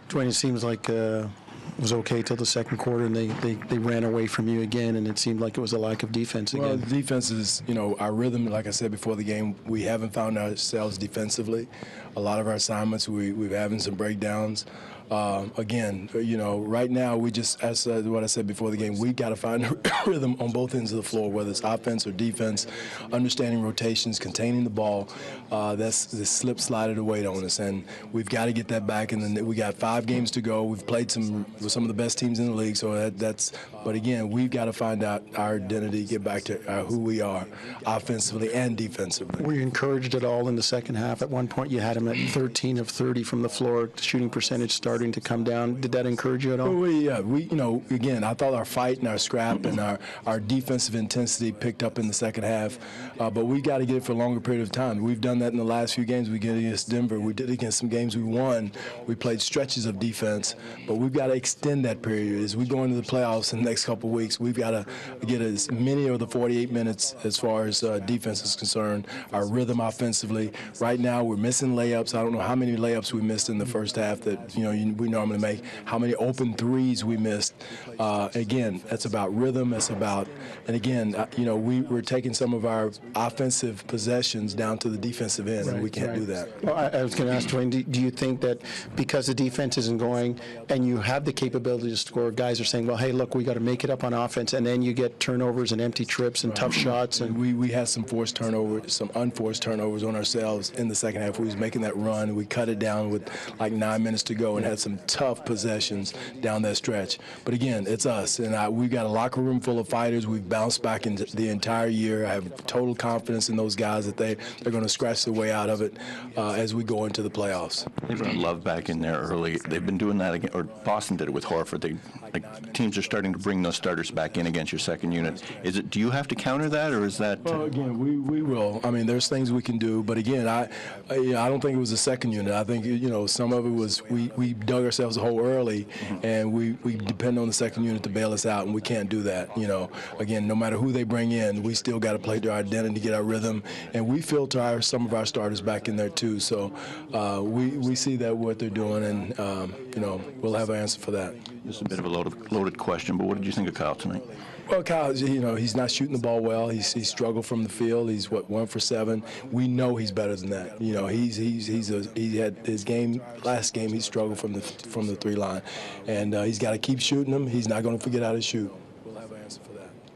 Dwane, it seems like it was okay till the second quarter, and they ran away from you again, and it seemed like it was a lack of defense again. Well, the defense is, our rhythm, like I said before the game, we haven't found ourselves defensively. A lot of our assignments, we're having some breakdowns. Again, right now we just, as what I said before the game, we got to find a rhythm on both ends of the floor, whether it's offense or defense, understanding rotations, containing the ball. That's the slip slided away on us, and we've got to get that back. And then we got 5 games to go. We've played with some of the best teams in the league, so but again, we've got to find out our identity, get back to who we are offensively and defensively. Were you encouraged at all in the second half? At one point you had him at 13 of 30 from the floor, shooting percentage starting to come down. Did that encourage you at all? Well, again, I thought our fight and our scrap and our defensive intensity picked up in the second half, but we got to get it for a longer period of time. We've done that in the last few games. We did against Denver. We did against some games we won. We played stretches of defense, but we've got to extend that period. As we go into the playoffs in the next couple of weeks, we've got to get as many of the 48 minutes as far as defense is concerned, our rhythm offensively. Right now, we're missing layups. I don't know how many layups we missed in the first half that, we normally make, how many open threes we missed. Again, that's about rhythm. That's about, and again, we're taking some of our offensive possessions down to the defensive end, and we can't do that. Well, I was going to ask Dwane, do you think that because the defense isn't going and you have the capability to score, guys are saying, well, hey, look, we got to make it up on offense, and then you get turnovers and empty trips and tough shots? And we had some forced turnovers, some unforced turnovers on ourselves in the second half. We was making that run. We cut it down with like 9 minutes to go and had some tough possessions down that stretch. But again, it's us, and we've got a locker room full of fighters. We've bounced back in the entire year. I have total confidence in those guys that they're going to scratch their way out of it as we go into the playoffs. They brought Love back in there early. They've been doing that again, or Boston did it with Horford. Teams are starting to bring those starters back in against your second unit. Do you have to counter that, or is that? Well, again, we will. I mean, there's things we can do, but again, I don't think it was a second unit. I think some of it was we dug ourselves a hole early, and we depend on the second unit to bail us out, and we can't do that. Again, no matter who they bring in, we still got to play to our identity, get our rhythm, and we filter some of our starters back in there too. So we see that what they're doing, and we'll have an answer for that. This is a bit of a loaded question, but what did you think of Kyle tonight? Well, Kyle, he's not shooting the ball well. He struggled from the field. He's 1 for 7. We know he's better than that. He had his last game. He struggled from the 3 line, and he's got to keep shooting them. He's not going to forget how to shoot.